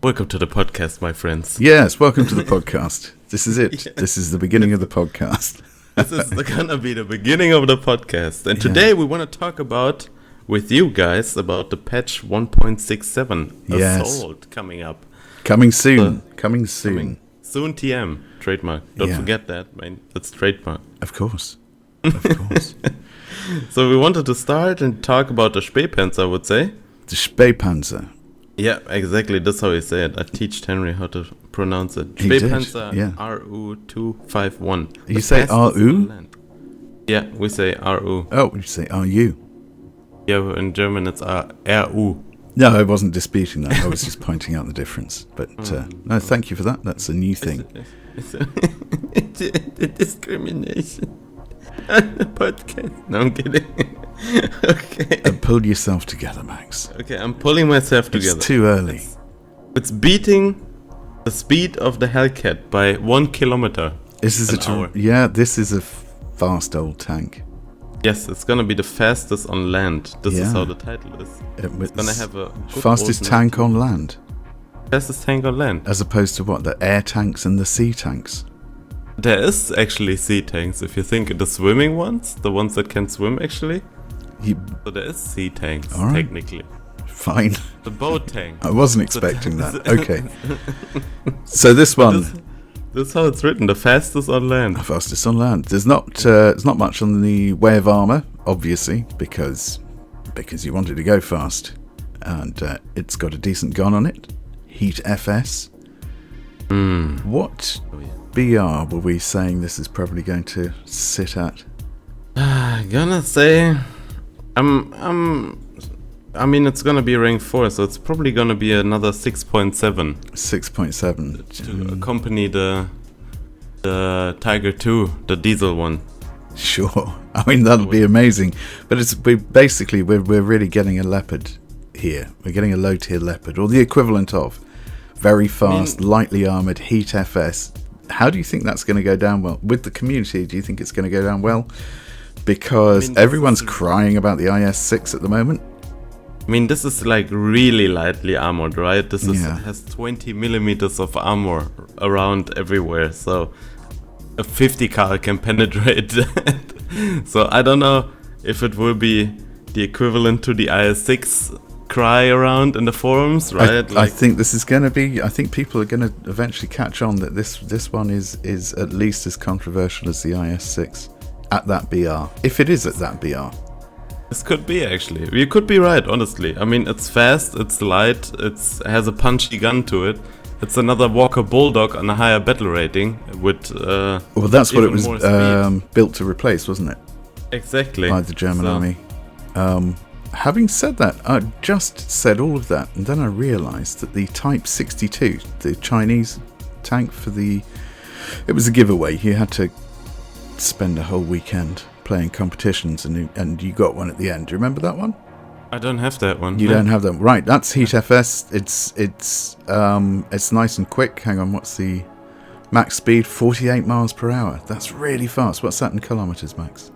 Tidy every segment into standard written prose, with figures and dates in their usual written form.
Welcome to the podcast, my friends. Yes, welcome to the podcast. This is it. Yeah. This is the beginning of the podcast. This is gonna be the beginning of the podcast. And today we want to talk about, with you guys, about the patch 1.67 Assault coming up. Coming soon. Coming soon. Soon TM. Trademark. Don't forget that, man. That's trademark. Of course. Of course. So we wanted to start and talk about the Spähpanzer, I would say. The Spähpanzer. Yeah, exactly. That's how we say it. I teach Henry how to pronounce it. Spähpanzer Ru 251. You say Ru? Yeah, we say Ru. Oh, you say Ru? Yeah, in German it's Ru. No, I wasn't disputing that. I was just pointing out the difference. But no, thank you for that. That's a new thing. It's a discrimination on the podcast. No, I'm kidding. Okay. Pull yourself together, Max. Okay, I'm pulling myself together. It's too early. It's beating the speed of the Hellcat by 1 kilometer. This is this is a fast old tank. Yes, it's gonna be the fastest on land. This is how the title is. It's gonna have a fastest tank on land. Fastest tank on land. As opposed to what? The air tanks and the sea tanks. There is actually sea tanks. If you think the swimming ones, the ones that can swim actually. So there is sea tanks, technically. Fine. The boat tank. I wasn't expecting that. Okay. So this one. This is how it's written. The fastest on land. The fastest on land. There's not much on the way of armor, obviously, because you wanted to go fast, and it's got a decent gun on it. Heat FS. What BR were we saying this is probably going to sit at? Gonna say, I mean, it's gonna be rank 4, so it's probably gonna be another 6.7. 6.7 to accompany the Tiger 2, the diesel one. Sure, I mean that'll be amazing. But we're really getting a Leopard here. We're getting a low tier Leopard, or the equivalent of very fast, lightly armored Heat FS. How do you think that's going to go down well with the community? Do you think it's going to go down well? Because everyone's crying about the IS-6 at the moment. I mean, this is like really lightly armored, right? This has 20 millimeters of armor around everywhere, so a 50 cal can penetrate that. So I don't know if it will be the equivalent to the IS-6 cry around in the forums, right? I think this is going to be. I think people are going to eventually catch on that this one is at least as controversial as the IS-6 at that BR. If it is at that BR. This could be, actually. You could be right, honestly. I mean, it's fast, it's light, it has a punchy gun to it. It's another Walker Bulldog on a higher battle rating with well, that's what it was built to replace, wasn't it? Exactly. By the German army. Having said that, I just said all of that, and then I realised that the Type 62, the Chinese tank it was a giveaway. You had to spend a whole weekend playing competitions, and you got one at the end. Do you remember that one? I don't have that one. You don't have that one. Right, that's Heat FS. It's nice and quick. Hang on, what's the max speed? 48 miles per hour. That's really fast. What's that in kilometers, Max?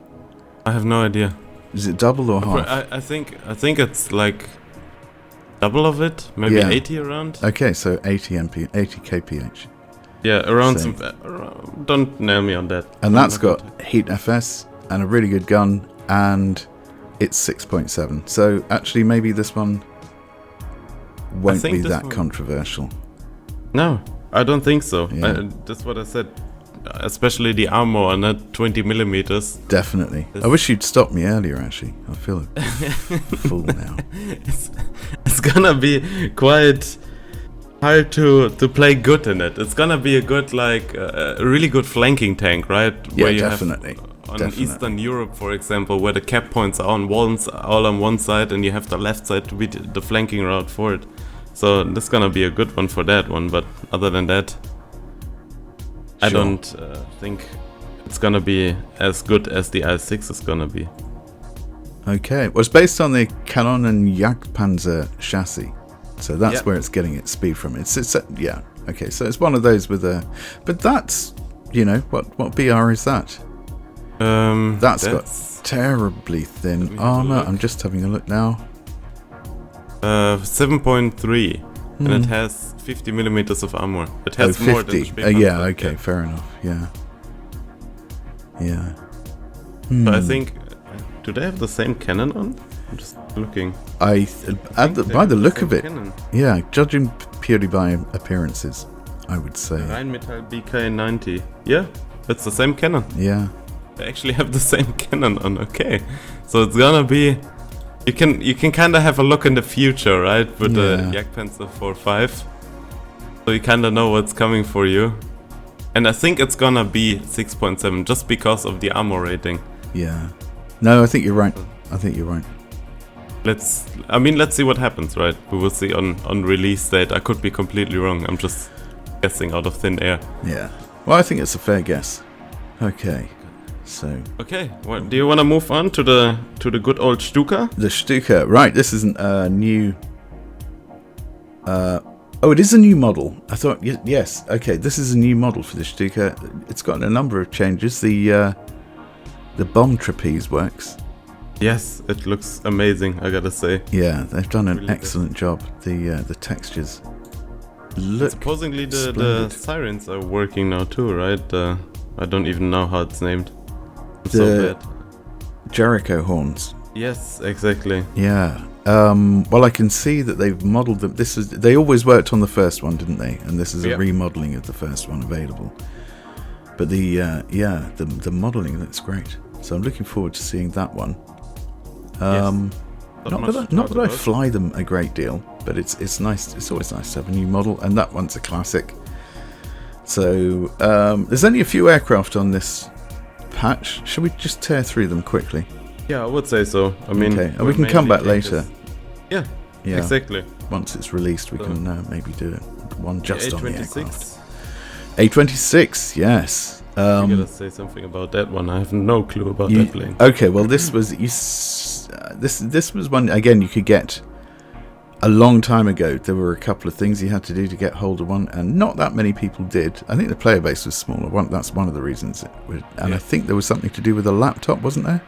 I have no idea. Is it double or half? I think it's like double of it, maybe 80 around. Okay, so 80 kph. Yeah, around don't nail me on that. And that's got Heat FS and a really good gun, and it's 6.7. So actually, maybe this one won't be that controversial. No, I don't think so. Yeah. That's what I said. Especially the armor on that 20 millimeters. Definitely. I wish you'd stopped me earlier, actually. I feel a fool now. It's gonna be quite hard to play good in it. It's gonna be a good, a really good flanking tank, right? Yeah, where you definitely. On Eastern Europe, for example, where the cap points are all on one side, and you have the left side to be the flanking route for it. So this is gonna be a good one for that one. But other than that, I don't think it's gonna be as good as the IS-6 is gonna be. Okay, well, it's based on the Canon Jagdpanzer chassis, so that's where it's getting its speed from. It's okay. So it's one of those with a, but that's what BR is that? That's got terribly thin armor. I'm just having a look now. 7.3. and it has 50 millimeters of armor. It has more than Spähpanzer. Yeah, okay, fair enough. Yeah. Yeah. So I think, do they have the same cannon on? I'm just looking. By the look of it, cannon. yeah, judging purely by appearances, I would say. Rheinmetall BK90. Yeah, it's the same cannon. Yeah. They actually have the same cannon on. Okay, so it's gonna be. You can kind of have a look in the future, right? With the Jagdpanzer 4.5, so you kind of know what's coming for you. And I think it's gonna be 6.7 just because of the armor rating. Yeah. No, I think you're right. Let's see what happens, right? We will see on release date. I could be completely wrong. I'm just guessing out of thin air. Yeah. Well, I think it's a fair guess. Okay. So. Okay. Well, do you want to move on to the good old Stuka? The Stuka, right? This isn't a new. Oh, it is a new model. I thought yes. Okay, this is a new model for the Stuka. It's got a number of changes. The bomb trapeze works. Yes, it looks amazing. I gotta say. Yeah, they've done an excellent job. The textures look. Supposedly the sirens are working now too, right? I don't even know how it's named. The Jericho horns. Yes, exactly. Yeah. Well, I can see that they've modelled them. They always worked on the first one, didn't they? And this is a remodelling of the first one available. But the modelling looks great. So I'm looking forward to seeing that one. Not that I fly them a great deal, but it's nice. It's always nice to have a new model, and that one's a classic. So there's only a few aircraft on this patch. Shall we just tear through them quickly? Yeah, I would say so. I mean, okay, and we can come back later. Yeah, exactly. Once it's released, we can maybe do it. One just on the aircraft. A26, yes. You gotta say something about that one. I have no clue about that plane. Okay, well, this was this was one again you could get a long time ago. There were a couple of things you had to do to get hold of one, and not that many people did. I think the player base was smaller. That's one of the reasons. I think there was something to do with a laptop, wasn't there?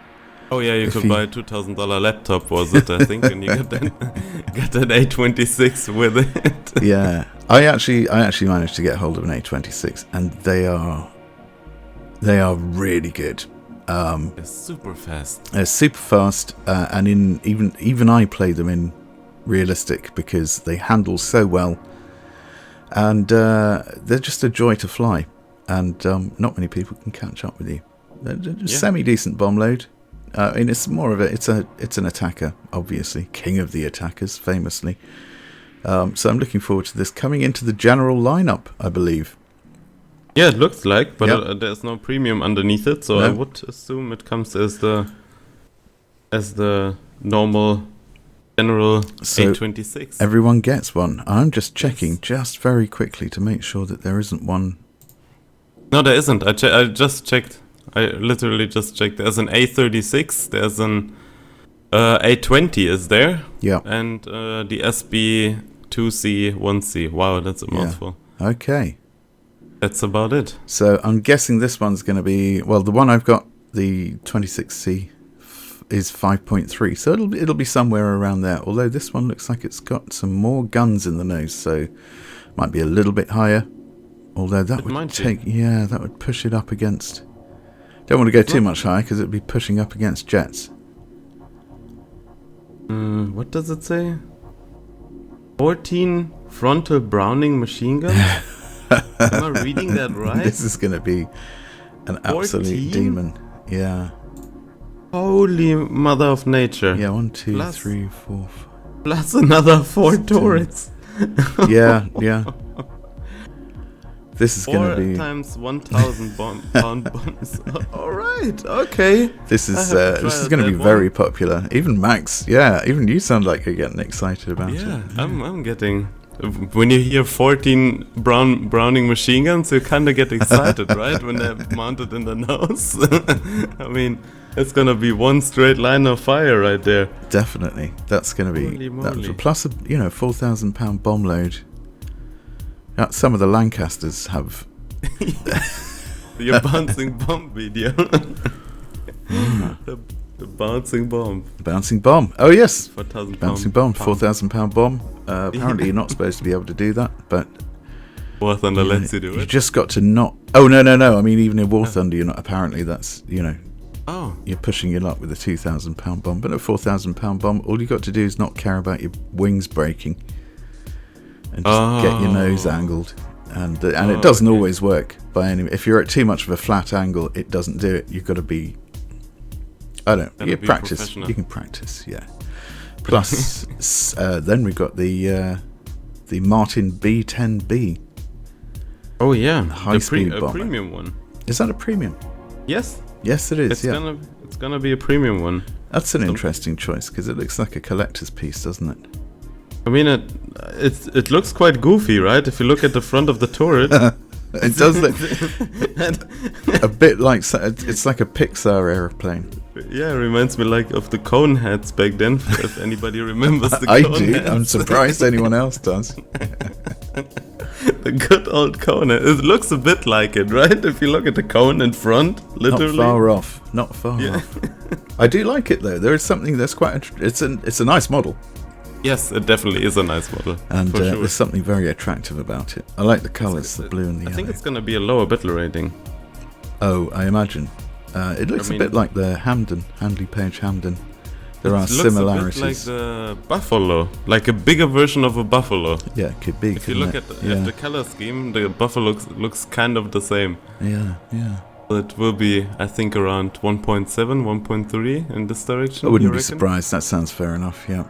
Oh yeah, you could buy a $2,000 laptop, was it? I think, and you got an A26 with it. Yeah, I actually managed to get hold of an A26, and they are really good. They're super fast. They're super fast, and even I play them in realistic because they handle so well, and they're just a joy to fly, and not many people can catch up with you. They're just semi-decent bomb load. And it's more of it's an attacker, obviously, king of the attackers, famously. So I'm looking forward to this coming into the general lineup, I believe. Yeah, it looks like, but there's no premium underneath it, so I would assume it comes as the normal general A26. Everyone gets one. I'm just checking just very quickly to make sure that there isn't one. No, there isn't. I just checked. I literally just checked. There's an A36, there's an A20 is there. Yeah. And the SB2C, 1C. Wow, that's a mouthful. Yeah. Okay. That's about it. So I'm guessing this one's going to be, well, the one I've got, the 26C, is 5.3. So it'll be somewhere around there. Although this one looks like it's got some more guns in the nose, so might be a little bit higher. Although that would push it up against. Don't want to go too much higher because it would be pushing up against jets. What does it say? 14 frontal Browning machine guns? Am I reading that right? This is going to be an absolute demon. Yeah. Holy mother of nature. Yeah, 1, 2, 3, 4. Plus another 4 turrets. Yeah. This is going to be 4 times 1,000 pound bombs. All right, okay. This is going to be very popular. Even Max, even you sound like you're getting excited about it. Yeah, I'm getting. When you hear 14 Browning machine guns, you kind of get excited, right? When they're mounted in the nose. I mean, it's going to be one straight line of fire right there. Definitely, that's going to be plus a 4,000 pound bomb load. Some of the Lancasters have your bouncing bomb video. The bouncing bomb. Bouncing bomb. Oh yes. 4,000 Bouncing bomb. 4,000 pound bomb. Apparently you're not supposed to be able to do that, but War Thunder lets you do you it. just got to not. Oh no. I mean, even in War Thunder, you're not. Apparently, that's Oh. you're pushing your luck with a 2,000 pound bomb, but a 4,000 pound bomb. All you got to do is not care about your wings breaking, and just get your nose angled, and it doesn't always work by any. If you're at too much of a flat angle, it doesn't do it. You've got to be. I don't know. You practice. You can practice. Yeah. Plus, then we've got the Martin B10B. Oh yeah, high speed bomber. A premium one. Is that a premium? Yes. Yes, it is. It's gonna be a premium one. That's an interesting choice because it looks like a collector's piece, doesn't it? I mean, it looks quite goofy, right? If you look at the front of the turret. It does look a bit like it's like a Pixar airplane. Yeah, it reminds me like of the cone heads back then. If anybody remembers the I cone do. heads. I'm surprised anyone else does. The good old cone. It looks a bit like it, right? If you look at the cone in front, literally. Not far off. I do like it though. There is something that's quite. It's a nice model. Yes, it definitely is a nice model. And for sure. There's something very attractive about it. I like the colours, the blue and the yellow. I think it's going to be a lower battle rating. Oh, I imagine. It looks a bit like the Handley Page Hamden. There are similarities. It looks a bit like the Buffalo, like a bigger version of a Buffalo. Yeah, it could be. If you look at the color scheme, the Buffalo looks kind of the same. Yeah. It will be, I think, around 1.7, 1.3 in this direction. I wouldn't be surprised. That sounds fair enough. Yeah.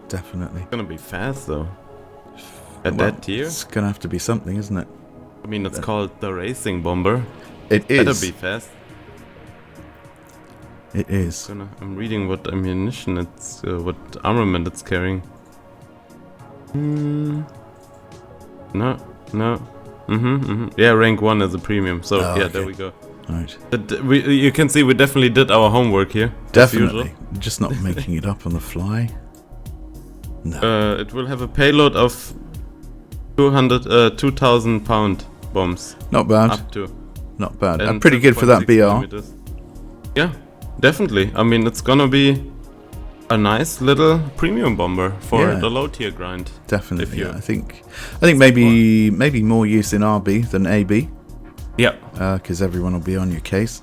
Definitely. It's gonna be fast though. At that tier, it's gonna have to be something, isn't it? I mean, it's called the Racing Bomber. It is. Better be fast. It is. I'm reading what ammunition what armament it's carrying. No. Yeah, rank 1 is a premium. So okay. there we go. Right. You can see we definitely did our homework here. Definitely. Just not making it up on the fly. No. It will have a payload of 2,000 pound bombs. Not bad. Up to. Not bad. Pretty good for that BR. Millimeters. Yeah, definitely. I mean, it's gonna be a nice little premium bomber for the low tier grind. Definitely. I think maybe more use in RB than AB. Yeah. Because everyone will be on your case.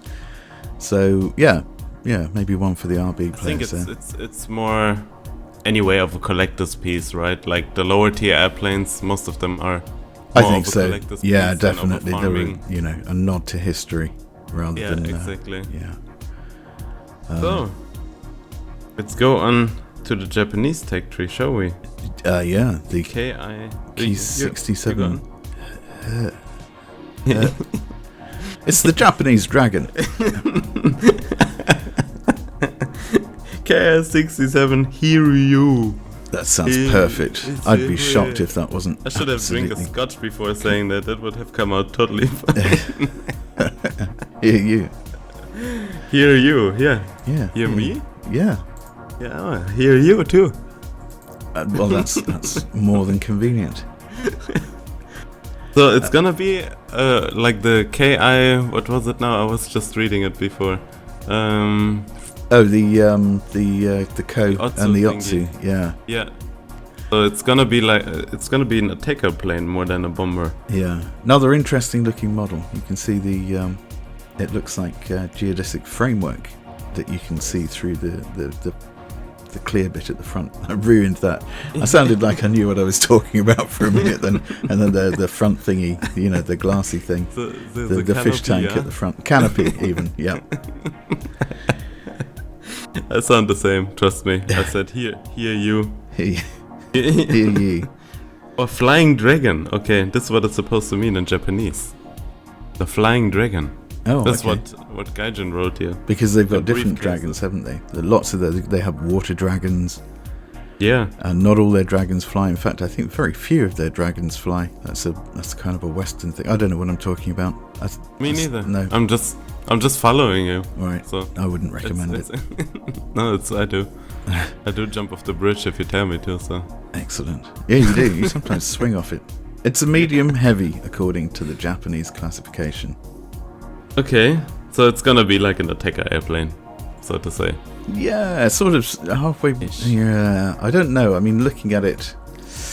So maybe one for the RB players. I think it's more anyway of a collector's piece, right? Like the lower tier airplanes, most of them are. I think so. Yeah, definitely. They were, a nod to history rather than. Yeah, exactly. So, let's go on to the Japanese tech tree, shall we? The Ki-67. It's the Japanese dragon. Ki-67 Hiryu. That sounds perfect. I'd be shocked if that wasn't. I should have drank a scotch before saying that. That would have come out totally fine. Hiryu. Hiryu, yeah. Hear me? Yeah. Yeah, hear you too. Well, that's more than convenient. So it's gonna be like the Ki. What was it now? I was just reading it before. The Ko and the Otsu. Yeah. So it's gonna be an attacker plane more than a bomber. Yeah. Another interesting looking model. You can see it looks like geodesic framework that you can see through the clear bit at the front. I ruined that. I sounded like I knew what I was talking about for a minute then, and then the front thingy, the glassy thing, the fish tank at the front, canopy even. Yeah. I sound the same. Trust me. I said hear you. Hear you. Or flying dragon. Okay, this is what it's supposed to mean in Japanese. The flying dragon. Oh, that's what Gaijin wrote here. Because they've got different dragons, haven't they? There are lots of they have water dragons. Yeah. And not all their dragons fly. In fact, I think very few of their dragons fly. That's kind of a Western thing. I don't know what I'm talking about. Me neither. No. I'm just following you. Right. So I wouldn't recommend it. No, I do. I do jump off the bridge if you tell me to. So. Excellent. Yeah, you do. You sometimes swing off it. It's a medium heavy according to the Japanese classification. Okay, so it's gonna be like an attacker airplane. so to say. Yeah, sort of halfway. Yeah, I don't know. I mean, looking at it.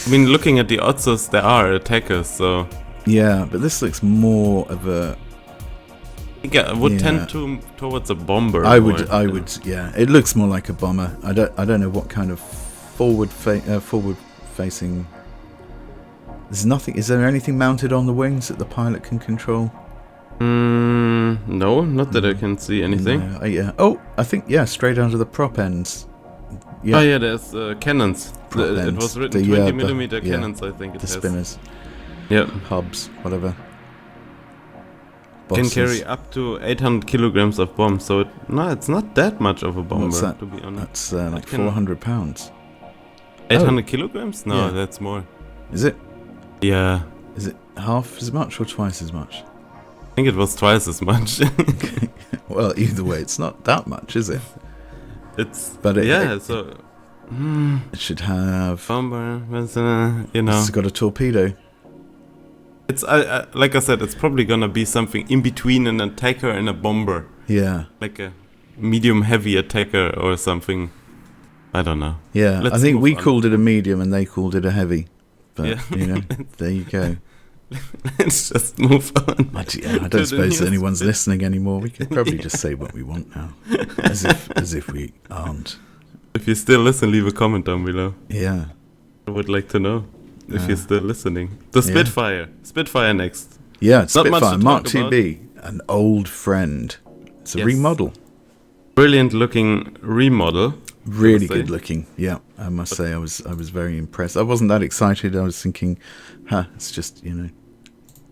I mean, looking at the odds, there are attackers, so. Yeah, but this looks more of a. Yeah, I would tend towards a bomber. I would. Yeah, it looks more like a bomber. I don't know what kind of forward facing. There's nothing. Is there anything mounted on the wings that the pilot can control? No, not that I can see anything. No, yeah. Oh, I think straight under the prop ends. Yeah. Oh yeah, there's cannons. It was written 20mm cannons. I think the spinners. Yeah. Hubs, whatever. Can carry up to 800 kilograms of bomb, so it's not that much of a bomber. What's that? To be honest, that's like 400 pounds. 800 kilograms? No, that's more. Is it? Yeah. Is it half as much or twice as much? I think it was twice as much. Well, either way, it's not that much, is it? So it should have bomber. It's got a torpedo. It's like I said, it's probably gonna be something in between an attacker and a bomber. Yeah, like a medium-heavy attacker or something. I don't know. Yeah, I think we called it a medium and they called it a heavy. But there you go. Let's just move on. I don't suppose anyone's listening anymore. We could probably just say what we want now, as if we aren't. If you still listen, leave a comment down below. Yeah, I would like to know if you're still listening. The Spitfire next. Yeah, it's Spitfire Mark IIB, an old friend. It's a remodel. Brilliant looking remodel. Really good looking. Yeah, I must say I was very impressed. I wasn't that excited. I was thinking, it's just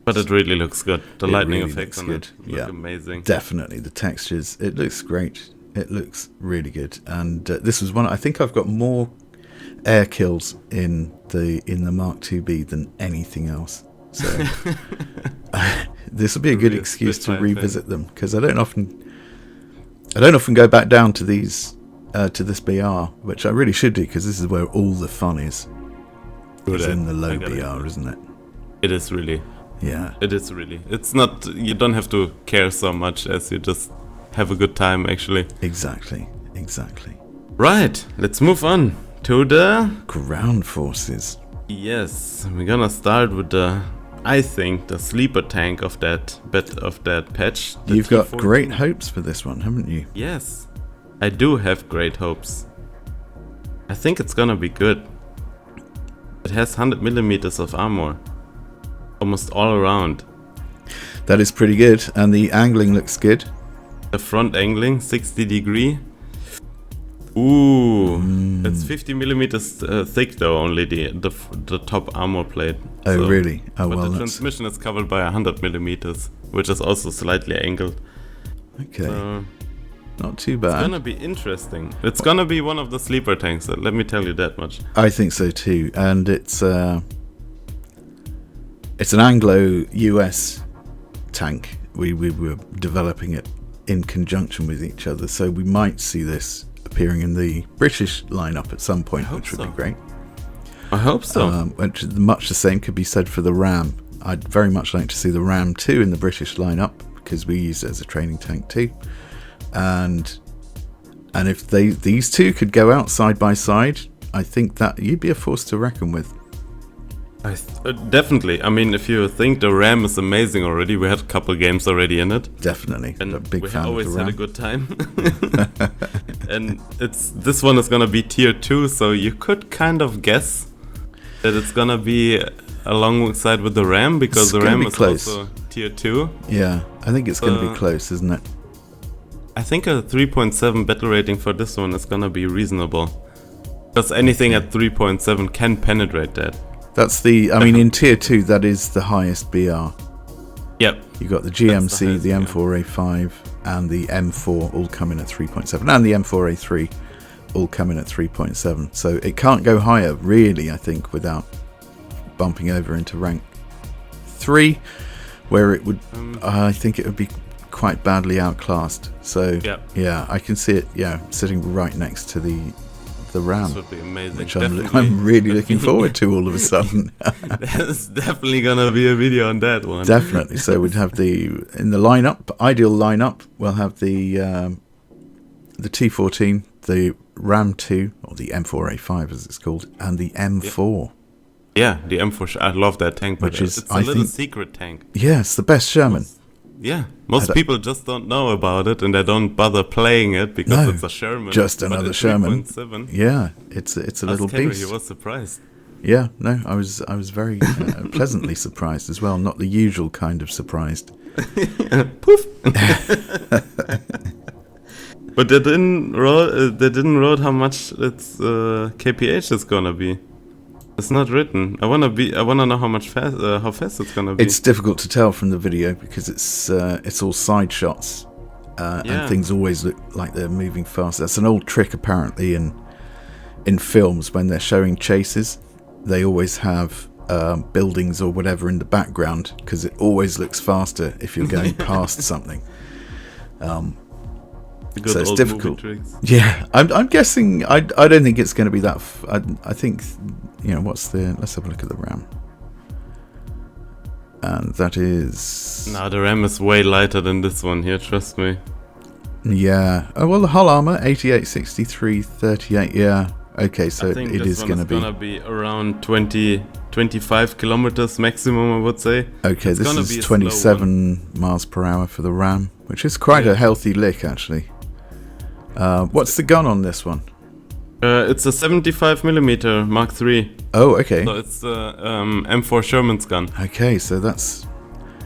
But it really looks good. The lightning really effects on it look amazing. Definitely, the textures. It looks great. It looks really good. And this was one. I think I've got more air kills in the Mark IIB than anything else. So this will be a good excuse to revisit them, because I don't often go back down to these to this BR, which I really should do, because this is where all the fun is. It's in the low BR, isn't it? It is really. Yeah. It is really. It's not. You don't have to care so much as you just have a good time, actually. Exactly. Right. Let's move on to the ground forces. Yes, we're gonna start with I think the sleeper tank of that patch. You've got great hopes for this one, haven't you? Yes, I do have great hopes. I think it's gonna be good. It has 100mm of armor, almost all around. That is pretty good, and the angling looks good. The front angling, 60 degree. Ooh, it's 50mm thick though, only the top armor plate. Oh, so, really? Oh, but the transmission is covered by 100mm, which is also slightly angled. Okay, so not too bad. It's gonna be interesting. It's gonna be one of the sleeper tanks, let me tell you that much. I think so too, and it's an Anglo-US tank. We were developing it in conjunction with each other, so we might see this appearing in the British lineup at some point, which would be great. I hope so. Which much the same could be said for the Ram. I'd very much like to see the Ram 2 in the British lineup, because we use it as a training tank too. And if these two could go out side by side, I think that you'd be a force to reckon with. Definitely. I mean, if you think the RAM is amazing already, we had a couple games already in it. Definitely. And a big fan of the RAM. We always had a good time. And this one is gonna be tier 2, so you could kind of guess that it's gonna be alongside with the RAM, because the RAM is also tier 2. Yeah, I think it's gonna be close, isn't it? I think a 3.7 battle rating for this one is gonna be reasonable, because anything at 3.7 can penetrate that. That's in tier 2, that is the highest BR. Yep. You've got the GMC, the M4A5, and the M4 all come in at 3.7, and the M4A3 all come in at 3.7. So it can't go higher, really, I think, without bumping over into rank 3, where it would, I think it would be quite badly outclassed. So, yeah, I can see it, sitting right next to the RAM. This would be amazing. Which I'm really looking forward to all of a sudden. There's definitely gonna be a video on that one. Definitely. So we'd have in the lineup, ideal lineup, we'll have the the T14, the Ram 2, or the M4A5 as it's called, and the M4. Yeah, the M4. I love that tank, but which is, it's a little secret tank. Yeah, it's the best Sherman. Most people just don't know about it, and they don't bother playing it because it's a Sherman. Just another Sherman. 3.7. Yeah, it's a little beast. He was surprised. Yeah, no, I was very pleasantly surprised as well. Not the usual kind of surprised. Poof. But they didn't wrote how much its kph is gonna be. It's not written. I wanna know how fast it's gonna be. It's difficult to tell from the video because it's all side shots, and things always look like they're moving fast. That's an old trick apparently in films when they're showing chases. They always have buildings or whatever in the background because it always looks faster if you're going past something. So it's difficult. Yeah, I'm guessing. I don't think it's going to be that. I think, let's have a look at the RAM. And that is. No, the RAM is way lighter than this one here. Trust me. Yeah. Oh well, the hull armor 88, 63, 38. Yeah. Okay, so it is going to be. It's going to be around 25 kilometers maximum, I would say. Okay, this is 27 miles per hour for the RAM, which is quite a healthy lick actually. What's the gun on this one? It's a 75mm Mark III. Oh, okay. So it's M4 Sherman's gun. Okay, so that's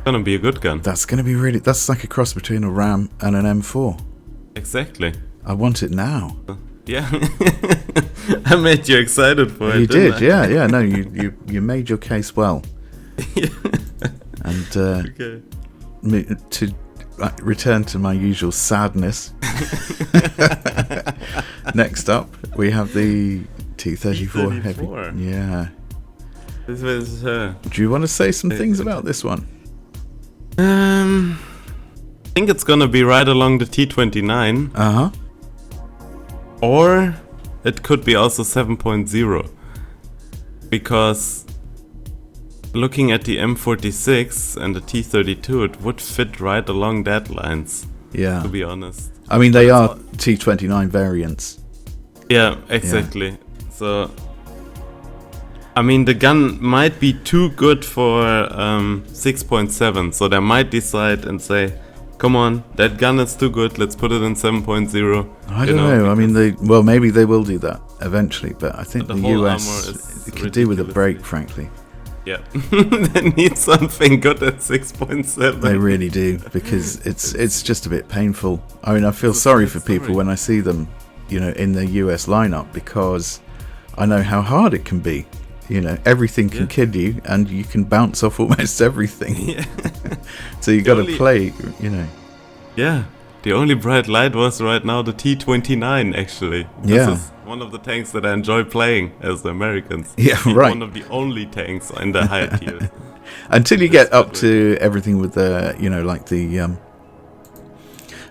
gonna be a good gun. That's gonna be really. That's like a cross between a RAM and an M4. Exactly. I want it now. Yeah. I made you excited for it. You did, yeah. No, you made your case well. Yeah. And to return to my usual sadness. Next up, we have the T34 Heavy. Yeah. This was. Do you want to say some things about this one? I think it's gonna be right along the T29. Or it could be also 7.0. Because looking at the M46 and the T32, it would fit right along that lines. Yeah. To be honest. I mean, they are T29 variants. Yeah, exactly. Yeah. So, I mean, the gun might be too good for 6.7. So they might decide and say, come on, that gun is too good, let's put it in 7.0. I don't know. I mean, maybe they will do that eventually, but I think the US could do with a break, frankly. Yeah. They need something good at 6.7. They really do, because it's just a bit painful. I mean, I feel sorry for people when I see them, in the US lineup, because I know how hard it can be. Everything can kill you, and you can bounce off almost everything. Yeah. So you got to play, Yeah. The only bright light was right now the T29, actually. This is one of the tanks that I enjoy playing as the Americans. Yeah, right. One of the only tanks in the higher tiers. Until you get up to everything with the, like the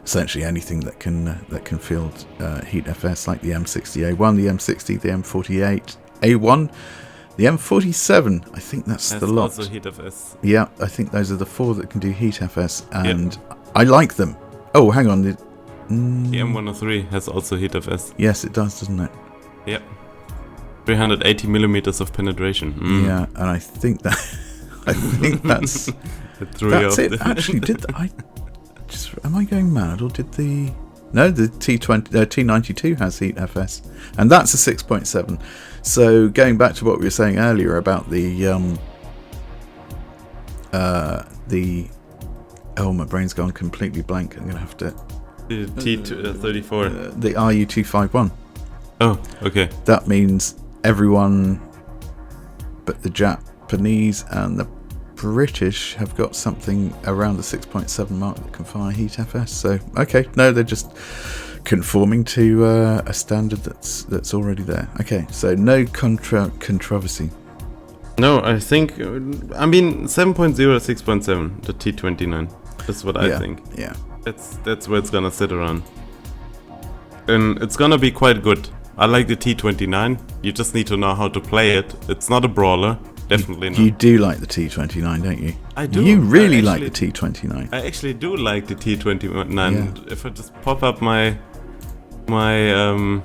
essentially anything that can field heat FS, like the M60A1, the M60, the M48A1. The M47, I think that's the lot. Also heat FS. Yeah, I think those are the 4 that can do heat FS, and I like them. Oh, hang on. The M103 has also heat FS. Yes, it does, doesn't it? Yep. 380 millimeters of penetration. Yeah, and I think that's that's it. Actually, am I going mad, or did the T92 has heat FS, and that's a 6.7. So going back to what we were saying earlier about my brain's gone completely blank. I'm gonna have to the T34 the RU251. Oh, okay. That means everyone but the Japanese and the British have got something around the 6.7 mark that can fire heat FS. So okay, no, they're just conforming to a standard that's already there. Okay, so no controversy. No, I think 7.0, 6.7, the T29. That's what I think. Yeah, that's where it's gonna sit around, and it's gonna be quite good. I like the T29. You just need to know how to play it. It's not a brawler. Definitely not. You do like the T29, don't you? I do. You really like the T29. I actually do like the T29. Yeah. If I just pop up my my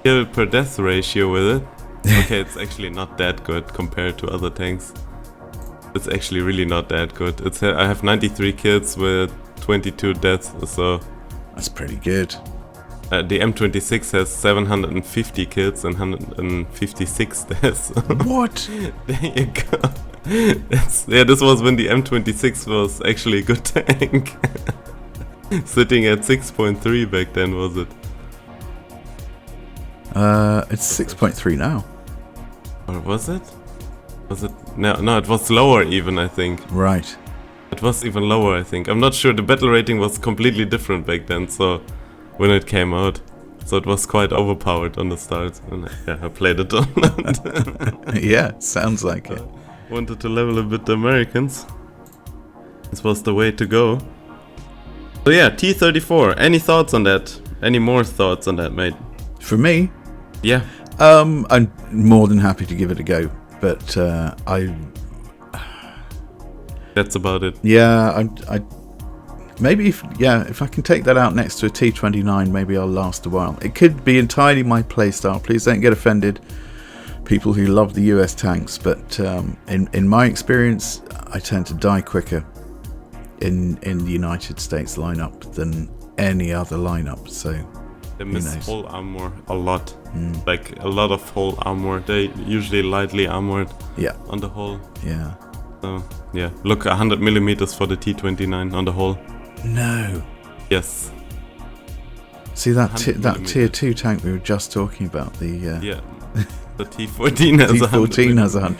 kill per death ratio with it. Okay, it's actually not that good compared to other tanks. It's actually really not that good. I have 93 kills with 22 deaths, so that's pretty good. The M26 has 750 kills and 156 deaths. What? There you go. This was when the M26 was actually a good tank. Sitting at 6.3 back then, was it? It's 6.3 now. Or was it? Was it? No, it was lower even, I think. Right. It was even lower, I think. I'm not sure. The battle rating was completely different back then, so when it came out. So it was quite overpowered on the start. And I played it on. Yeah, sounds like it. Wanted to level a bit the Americans. This was the way to go. So yeah, T34. Any thoughts on that? Any more thoughts on that, mate? For me? Yeah. I'm more than happy to give it a go, but That's about it. Yeah, I maybe if I can take that out next to a T29, maybe I'll last a while. It could be entirely my playstyle. Please don't get offended, people who love the US tanks, but in my experience, I tend to die quicker in the United States lineup than any other lineup. So they miss whole armor a lot. Like a lot of whole armor. They usually lightly armored. Yeah. On the whole. Yeah. So yeah, look, 100 millimeters for the T29 on the whole. No. Yes. See that tier 2 tank we were just talking about. The T14 has T14 has 100.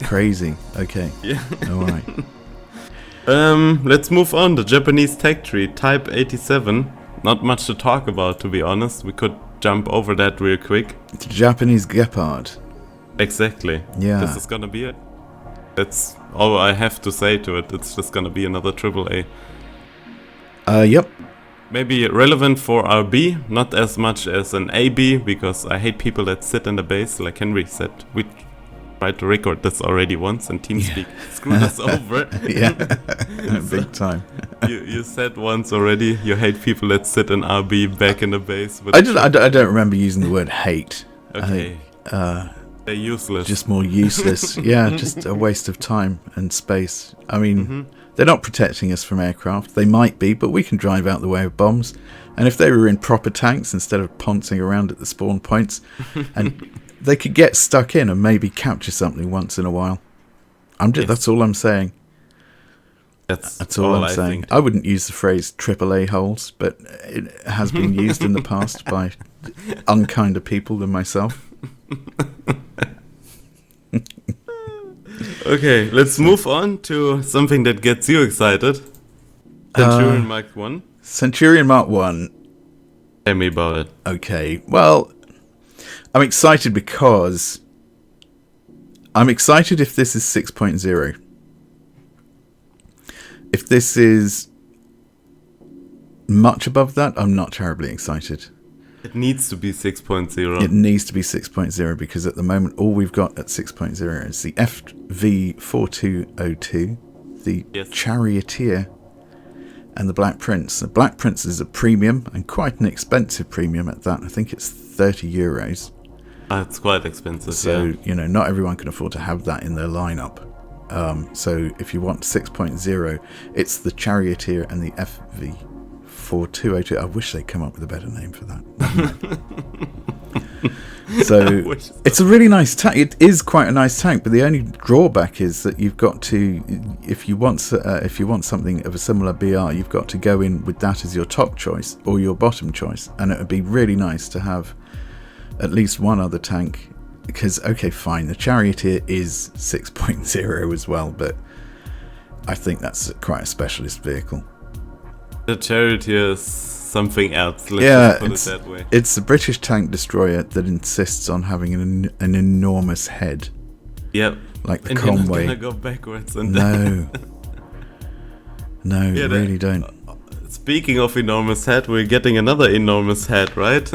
Crazy. Okay. Yeah. All right. Let's move on. The Japanese tech tree, Type 87. Not much to talk about, to be honest. We could jump over that real quick. The Japanese Gepard. Exactly. Yeah. This is gonna be it. That's all I have to say to it. It's just gonna be another AAA. Yep. Maybe relevant for RB, not as much as an AB, because I hate people that sit in the base, like Henry said. We tried to record this already once, and TeamSpeak screwed us over. Yeah, big time. You said once already you hate people that sit in RB back in the base. I don't remember using the word hate. Okay. They're useless. Just more useless. Yeah, just a waste of time and space. I mean, they're not protecting us from aircraft. They might be, but we can drive out the way of bombs. And if they were in proper tanks instead of pouncing around at the spawn points, and they could get stuck in and maybe capture something once in a while. That's all I'm saying. That's all I'm saying. I wouldn't use the phrase AAA holes, but it has been used in the past by unkinder people than myself. Okay, let's move on to something that gets you excited. Centurion Mk I. Centurion Mk I. Tell me about it. Okay, well, I'm excited because I'm excited if this is 6.0. If this is much above that, I'm not terribly excited. It needs to be 6.0. It needs to be 6.0 because at the moment all we've got at 6.0 is the FV4202, the Charioteer, and the Black Prince. The Black Prince is a premium, and quite an expensive premium at that. I think it's €30. It's quite expensive, so, not everyone can afford to have that in their lineup. So if you want 6.0, it's the Charioteer and the FV4202. I wish they'd come up with a better name for that. So it's a really nice tank. It is quite a nice tank, but the only drawback is that you've got to, if you want something of a similar BR, you've got to go in with that as your top choice or your bottom choice, and it would be really nice to have at least one other tank. Because, okay, fine, the Charioteer is 6.0 as well, but I think that's quite a specialist vehicle. The Charioteer is something else, let's put it that way. It's a British tank destroyer that insists on having an enormous head. Yep. Like the and Conway. You're not gonna go backwards and No, really don't. Speaking of enormous head, we're getting another enormous head, right?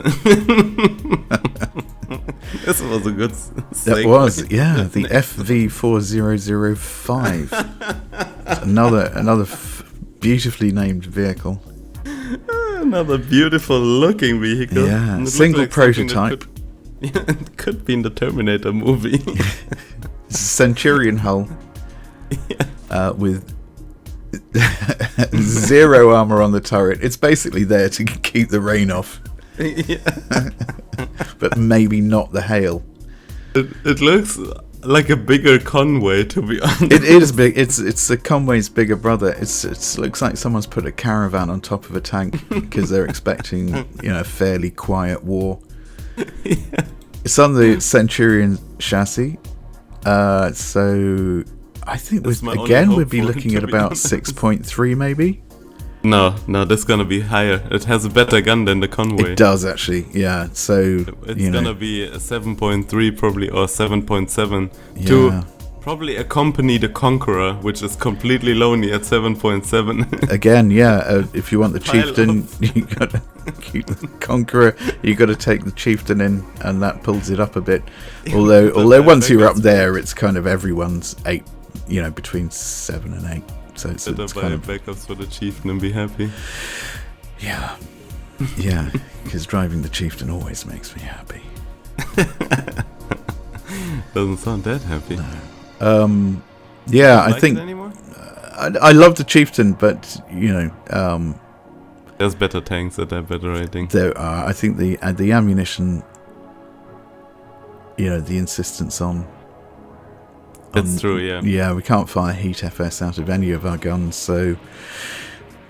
This was a good segue. That was, yeah, the FV4005. Another beautifully named vehicle. Another beautiful looking vehicle. Yeah, single like prototype. It could be in the Terminator movie. Centurion hull. Yeah. With 0 armor on the turret. It's basically there to keep the rain off. Yeah. But maybe not the hail. It looks like a bigger Conway, to be honest. It is big. It's a Conway's bigger brother. It looks like someone's put a caravan on top of a tank because they're expecting, a fairly quiet war. Yeah. It's on the Centurion chassis, so I think we'd be looking at about 6.3 maybe. No, this is gonna be higher. It has a better gun than the Conway. It does actually, yeah. So it's gonna be a 7.3 probably, or 7.7 to probably accompany the Conqueror, which is completely lonely at 7.7. Again, yeah. If you want the Chieftain, you gotta keep the Conqueror. You gotta take the Chieftain in, and that pulls it up a bit. Although once you're up there, it's kind of everyone's 8. Between 7 and 8. So it's kind of backups for the Chieftain and be happy. Yeah, yeah, because driving the Chieftain always makes me happy. Doesn't sound that happy. No. Yeah, I think I love the Chieftain, but there's better tanks that have better rating. There are. I think the ammunition, the insistence on. That's true, yeah. Yeah, we can't fire Heat FS out of any of our guns, so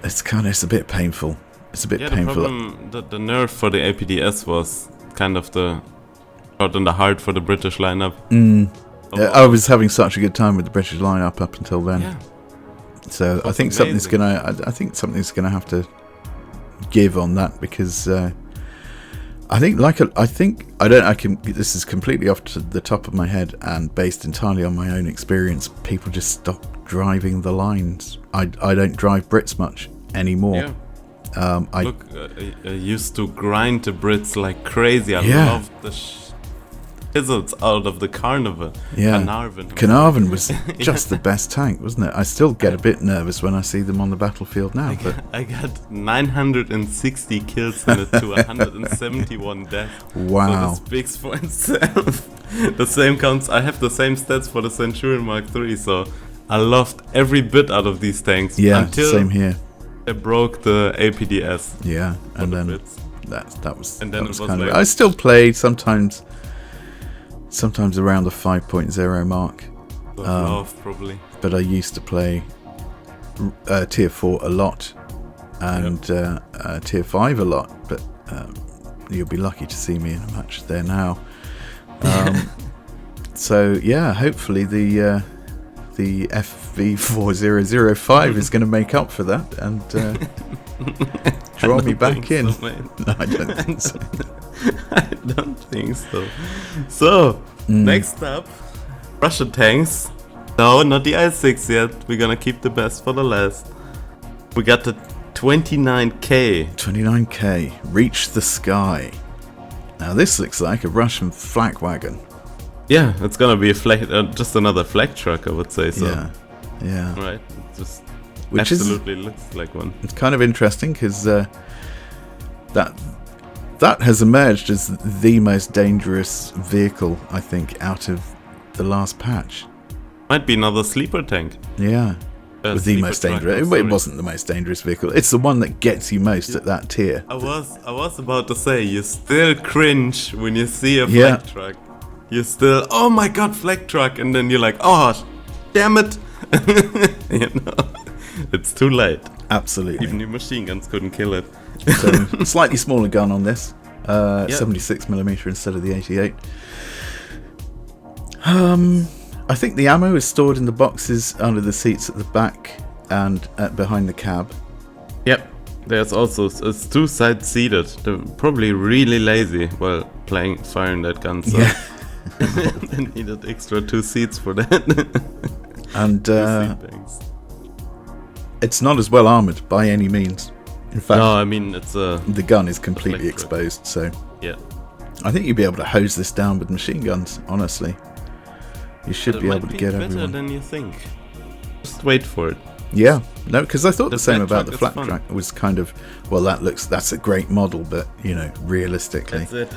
it's a bit painful. It's a bit painful. The nerf for the APDS was kind of the shot in the heart for the British lineup. I was having such a good time with the British lineup up until then. Yeah. So I think something's gonna have to give on that, because this is completely off to the top of my head and based entirely on my own experience. People just stopped driving the lines. I don't drive Brits much anymore. Yeah. I used to grind the Brits like crazy. I loved the fizzles out of the Carnarvon. Yeah, Carnarvon was just the best tank, wasn't it? I still get a bit nervous when I see them on the battlefield now. I got 960 kills in it to 171 deaths. Wow. So this speaks for itself. The same counts. I have the same stats for the Centurion Mk I, so I loved every bit out of these tanks. Yeah, until same here. They broke the APDS. Yeah, and then that was kind of. Like, I still play sometimes around the 5.0 mark. Probably. But I used to play Tier 4 a lot and Tier 5 a lot. But you'll be lucky to see me in a match there now. So yeah, hopefully the FV4005 is going to make up for that and draw me back in. So, no, I don't think so. I don't think so. So, next up, Russian tanks. No, not the I-6 yet. We're gonna keep the best for the last. We got the 29K. 29K. Reach the sky. Now this looks like a Russian flak wagon. Yeah, it's gonna be a just another flak truck, I would say so. Yeah. Right. It just absolutely looks like one. It's kind of interesting because that has emerged as the most dangerous vehicle, I think, out of the last patch. Might be another sleeper tank. Yeah. The most dangerous. It wasn't the most dangerous vehicle. It's the one that gets you most at that tier. I was about to say, you still cringe when you see a flak truck. You still, oh my god, flak truck, and then you're like, oh, damn it. It's too late. Absolutely. Even your machine guns couldn't kill it. So, slightly smaller gun on this. 76mm instead of the 88. I think the ammo is stored in the boxes under the seats at the back and behind the cab. Yep. There's also it's two side seated. They're probably really lazy while firing that gun. So they needed extra 2 seats for that. And it's not as well armored by any means. In fact, no, I mean the gun is completely exposed. So yeah, I think you'd be able to hose this down with machine guns. Honestly, you should be able to get everyone. Better than you think. Just wait for it. Yeah, no, because I thought the same about the flat fun. track. It was kind of, well, that's a great model, but you know, realistically, That's it.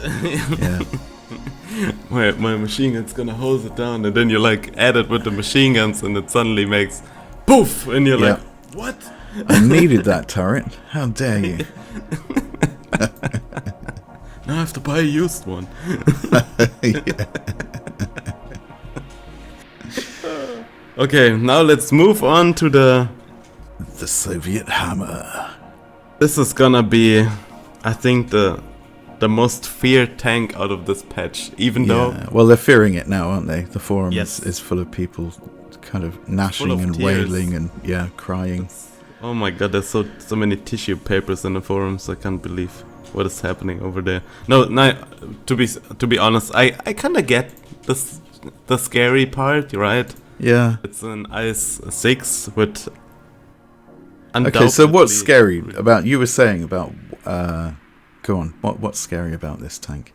yeah, my machine gun's gonna hose it down, and then you like add it with the machine guns, and it suddenly makes poof, and you're like, what? I needed that turret. How dare you? Now I have to buy a used one. Yeah. Okay, now let's move on to the Soviet Hammer. This is gonna be, I think, the most feared tank out of this patch. Even though, well, they're fearing it now, aren't they? The forum Yes. is full of people, kind of gnashing of and tears. wailing and crying. oh my god, there's so many tissue papers in the forums. I can't believe what is happening over there. No, to be honest, I kind of get the scary part, right? Yeah. It's an IS-6 with. Okay, so what's scary about? You were saying about. Go on. What's scary about this tank?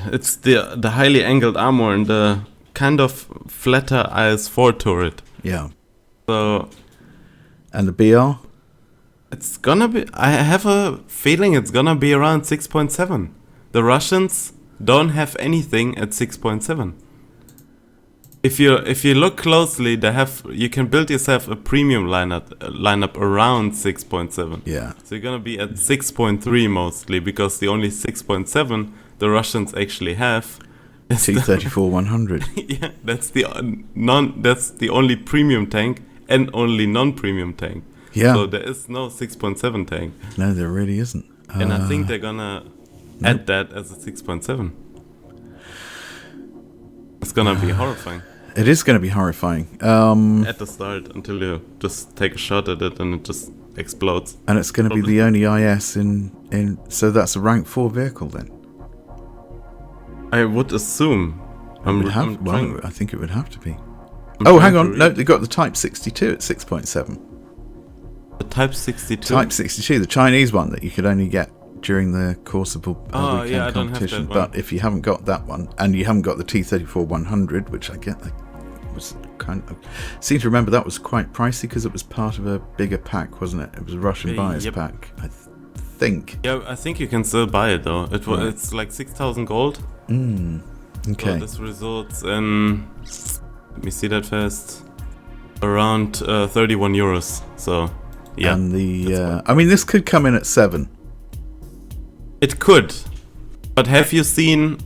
It's the highly angled armor and the kind of flatter IS-4 turret. Yeah. So. And the BR? It's gonna be. I have a feeling it's gonna be around 6.7. The Russians don't have anything at 6.7. If you look closely, you can build yourself a premium lineup around 6.7. Yeah. So you're gonna be at 6.3 mostly, because the only 6.7 the Russians actually have is T34 100. yeah, that's the only premium tank and only non-premium tank. Yeah. So there is no 6.7 tank. No, there really isn't. And I think they're gonna add that as a 6.7. It's gonna be horrifying. It is going to be horrifying. At the start, until you just take a shot at it and it just explodes. And it's going to be the only IS in. So that's a rank 4 vehicle then. I would assume. I think it would have to be. Oh, hang on. No, they got the Type 62 at 6.7. The Type 62? Type 62, the Chinese one that you could only get during the course of a weekend competition. But if you haven't got that one, and you haven't got the T34 100, which I get was kind of... seem to remember that was quite pricey because it was part of a bigger pack, wasn't it? It was a Russian buyer's pack, I think. Yeah, I think you can still buy it though. It's like 6,000 gold. Okay. So this results in... Let me see that first. Around 31 euros. So, yeah. And I mean, this could come in at 7. It could. But have you seen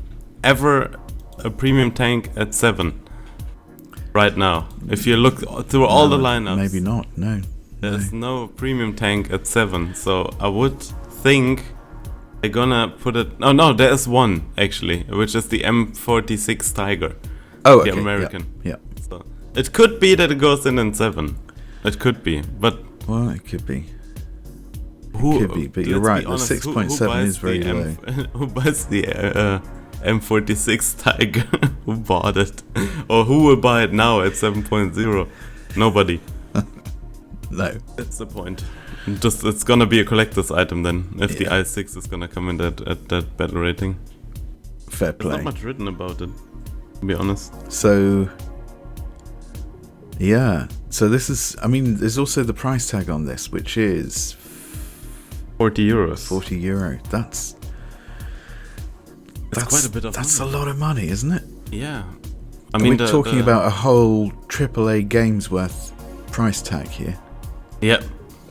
ever a premium tank at 7? Right now. If you look through all the lineups. Maybe not, no. There's no premium tank at 7. So I would think they're gonna put it... Oh, no, there is one, actually. Which is the M46 Tiger. Oh, okay. The American. Yeah. So it could be that it goes in 7. It could be, but... Well, it could be. Could be, but you're right. The 6.7 is very low. Who buys the M46 Tiger? Who bought it? Or who will buy it now at 7.0? Nobody. No. That's the point. It's gonna be a collector's item then, if the i6 is gonna come in at that battle rating. Fair play. There's not much written about it, to be honest. So, yeah. So this is, I mean, there's also the price tag on this, which is 40 euros. 40 euro. That's quite a bit of That's money. a lot of money, isn't it? Yeah. I mean, we're talking about a whole AAA games worth price tag here. Yeah.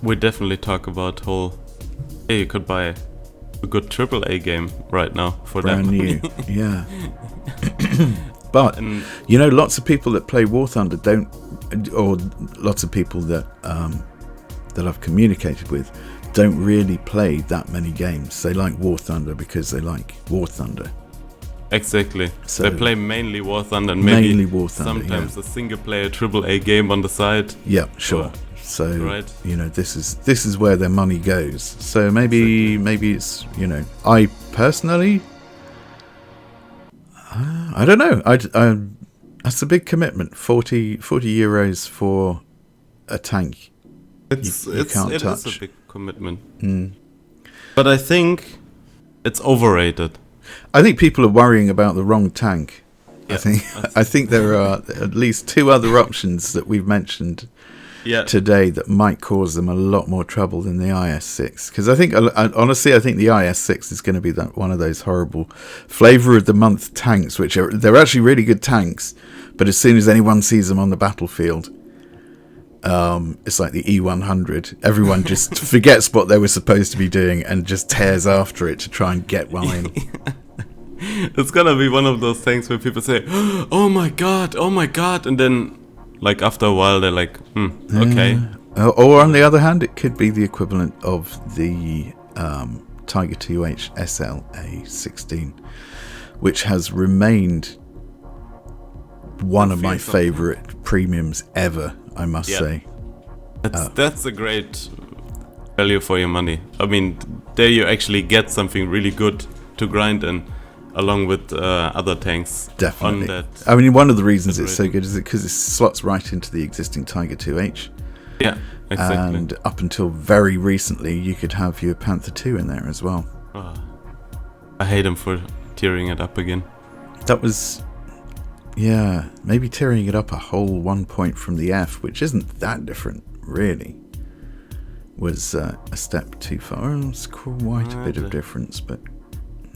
We definitely talk about whole... Yeah, you could buy a good AAA game right now for brand that new. Yeah. But you know, lots of people that play War Thunder don't, or lots of people that that I've communicated with don't really play that many games. They like War Thunder because they like War Thunder. Exactly. So they play mainly War Thunder and maybe mainly War Thunder, sometimes a single player AAA game on the side. Yeah, sure. So right. You know, this is where their money goes. So maybe it's, you know, I personally, I don't know. That's a big commitment. 40 euros for a tank. It is a big commitment. Mm. But I think it's overrated. I think people are worrying about the wrong tank. I think there are at least 2 other options that we've mentioned today that might cause them a lot more trouble than the IS-6. Because I think, honestly, I think the IS-6 is going to be one of those horrible flavor of the month tanks, which they're actually really good tanks, but as soon as anyone sees them on the battlefield, it's like the E100. Everyone just forgets what they were supposed to be doing and just tears after it to try and get one in. It's gonna be one of those things where people say, oh my god, and then like after a while they're like, okay. Or on the other hand, it could be the equivalent of the Tiger 2H SLA-16, which has remained one of my favourite premiums ever, I must say. That's a great value for your money. I mean, there you actually get something really good to grind in, along with other tanks. Definitely. I mean, one of the reasons it's so good is because it slots right into the existing Tiger 2H. Yeah, exactly. And up until very recently, you could have your Panther 2 in there as well. Oh, I hate him for tearing it up again. That was... Yeah, maybe tearing it up a whole 1 point from the F, which isn't that different, really, was a step too far. It's quite a bit of difference, but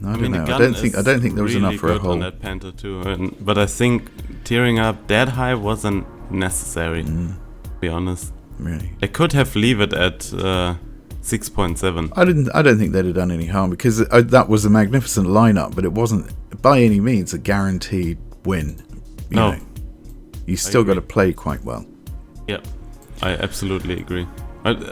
I don't know. I don't think there was enough for a whole. On that Panther too, but I think tearing up that high wasn't necessary. To be honest, really, they could have leave it at 6.7. I don't think they'd have done any harm because that was a magnificent lineup, but it wasn't by any means a guaranteed win. You know, you still got to play quite well. Yeah, I absolutely agree.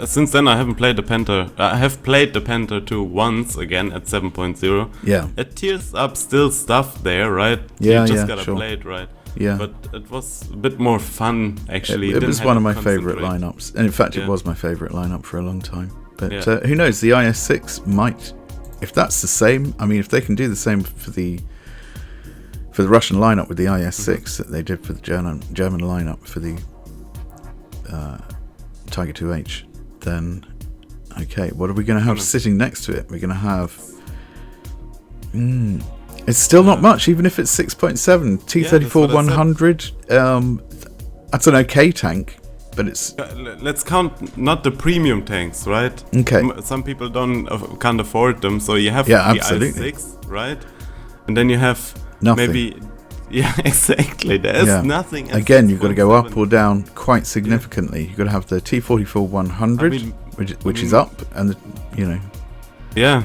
Since then, I haven't played the Panther. I have played the Panther 2 once again at 7.0. Yeah, it tears up still stuff there, right? Yeah, you just gotta play it right. Yeah, but it was a bit more fun actually. It was one of my favorite lineups, and in fact, it was my favorite lineup for a long time. But who knows? The IS-6 might, if that's the same. I mean, if they can do the same for the Russian lineup with the IS-6 that they did for the German lineup for the Tiger 2H, then okay, what are we going to have sitting next to it? We're going to have it's still not much, even if it's 6.7 T34 100. That's an okay tank, but it's let's count not the premium tanks, right? Okay, some people can't afford them, so you have the IS-6, right? And then you have nothing. Maybe, exactly. There's nothing. Again, you've got to go up or down quite significantly. You've got to have the T34 100, which is up, and Yeah,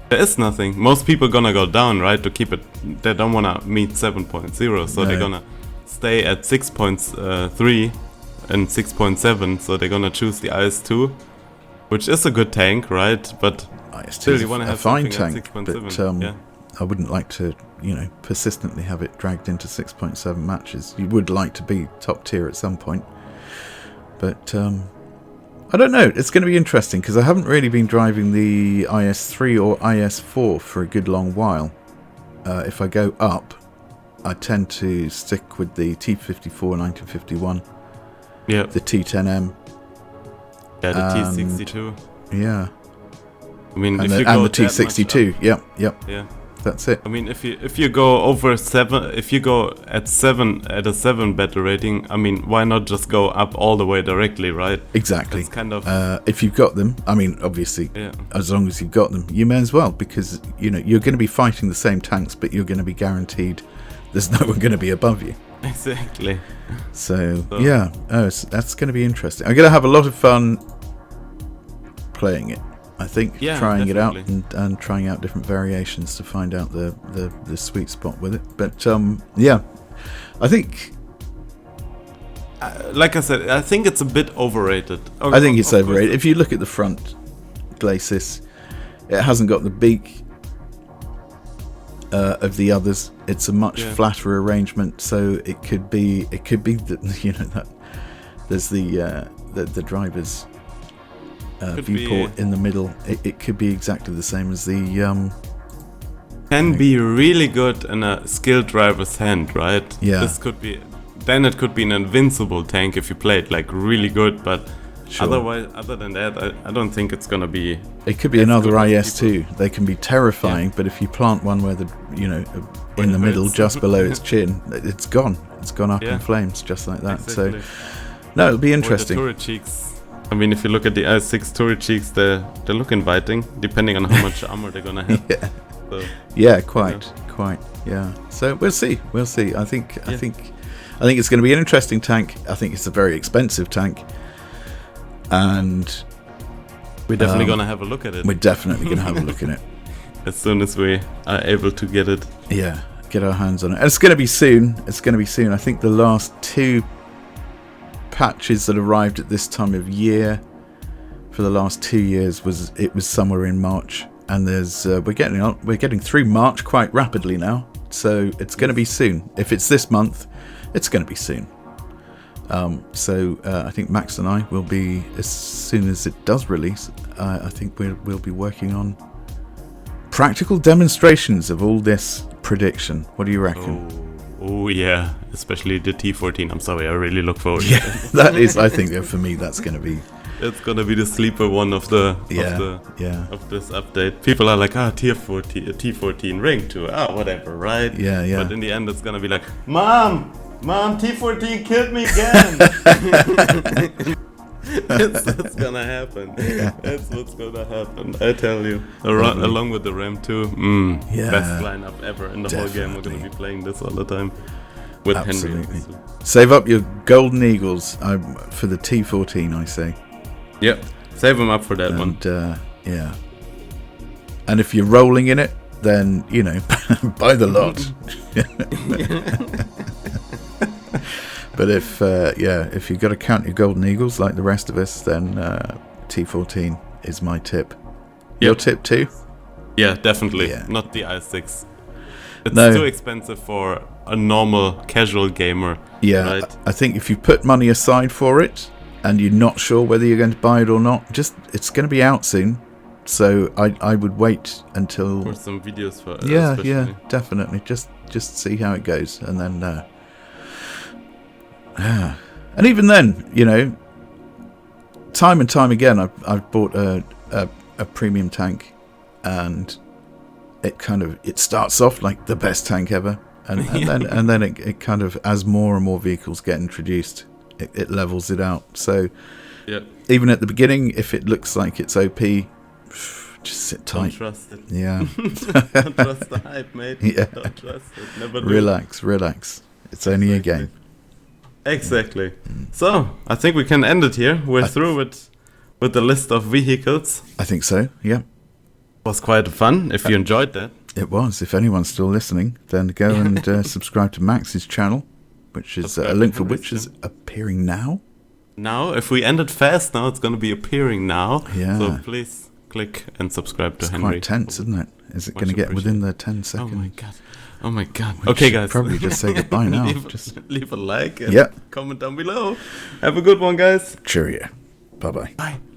there is nothing. Most people gonna go down, right? To keep it, they don't wanna meet 7.0, so they're gonna stay at 6.3 and 6.7. So they're gonna choose the IS-2, which is a good tank, right? But still, you want to have a fine tank, but I wouldn't like to, persistently have it dragged into 6.7 matches. You would like to be top tier at some point. But I don't know. It's going to be interesting because I haven't really been driving the IS-3 or IS-4 for a good long while. If I go up, I tend to stick with the T54 1951, the T10M. Yeah, the T62. Yeah. I mean, and if you go the T62. Yep. Yeah. That's it. I mean, if you go over 7, if you go at a 7 battle rating, I mean, why not just go up all the way directly, right? Exactly. It's kind of if you've got them, I mean, obviously, as long as you've got them, you may as well, because you're going to be fighting the same tanks, but you're going to be guaranteed there's no one going to be above you. Exactly. So that's going to be interesting. I'm going to have a lot of fun playing it. I think trying it out and trying out different variations to find out the sweet spot with it. But I think, like I said, I think it's a bit overrated. I think it's overrated. If you look at the front glacis, it hasn't got the beak of the others. It's a much flatter arrangement, so it could be that that there's the driver's viewport in the middle. It could be exactly the same as the can be really good in a skilled driver's hand, right? Yeah. This could be, then it could be an invincible tank if you play it like really good, but Sure. Otherwise, other than that, I don't think it's gonna be. It could be another IS-2. They can be terrifying, but if you plant one where in the middle, just below its chin, it's gone. It's gone up in flames, just like that. Exactly. So, no, it'll be interesting. Or the turret cheeks. I mean, if you look at the IS-6 turret cheeks, they look inviting, depending on how much armor they're gonna have. Yeah. So, yeah, quite. Yeah. So we'll see. I think it's going to be an interesting tank. I think it's a very expensive tank, and we're definitely gonna have a look at it. We're definitely gonna have a look at it as soon as we are able to get it. Yeah, get our hands on it. And it's going to be soon. I think the last 2 patches that arrived at this time of year for the last 2 years was somewhere in March, and there's we're getting through March quite rapidly now, so it's going to be soon. If it's this month, it's going to be soon. So I think Max and I will be, as soon as it does release, I think we'll be working on practical demonstrations of all this prediction. What do you reckon? Oh yeah, especially the T14. I'm sorry, I really look forward to it. That is, I think for me, that's going to be... It's going to be the sleeper one of this update. People are like, T14 rank 2, whatever, right? Yeah. But in the end, it's going to be like, Mom, T14 killed me again. That's gonna happen. Yeah. That's what's gonna happen. I tell you. Along with the RAM 2, best lineup ever in the whole game. We're gonna be playing this all the time with Henry. Save up your golden eagles for the T14, I say. Yep, save them up for that one. Yeah. And if you're rolling in it, then buy the lot. But if you've got to count your golden eagles like the rest of us, then T14 is my tip. Your tip too? Yeah, definitely. Yeah. Not the i6. It's too expensive for a normal casual gamer. Yeah, right? I think if you put money aside for it and you're not sure whether you're going to buy it or not, it's going to be out soon. So I would wait until... For some videos for it. Yeah, definitely. Just see how it goes, and then... And even then, time and time again, I've bought a premium tank, and it starts off like the best tank ever, and then it kind of, as more and more vehicles get introduced, it levels it out. So even at the beginning, if it looks like it's OP, just sit tight. Don't trust it. Yeah. Don't trust the hype, mate. Yeah. Don't trust it. Never do. Relax. It's only a game. Exactly. So I think we can end it here. We're through with the list of vehicles. I think so. Yeah. It was quite fun. If you enjoyed that, it was. If anyone's still listening, then go and subscribe to Max's channel, which is a link for which is appearing now. Now, if we end it fast, now it's going to be appearing now. Yeah. So please click and subscribe to Henry. It's quite tense, isn't it? Is it going to get within the 10 seconds? Oh my god. Okay, guys. Probably just say goodbye now. Leave a like and comment down below. Have a good one, guys. Cheerio. Bye-bye. Bye.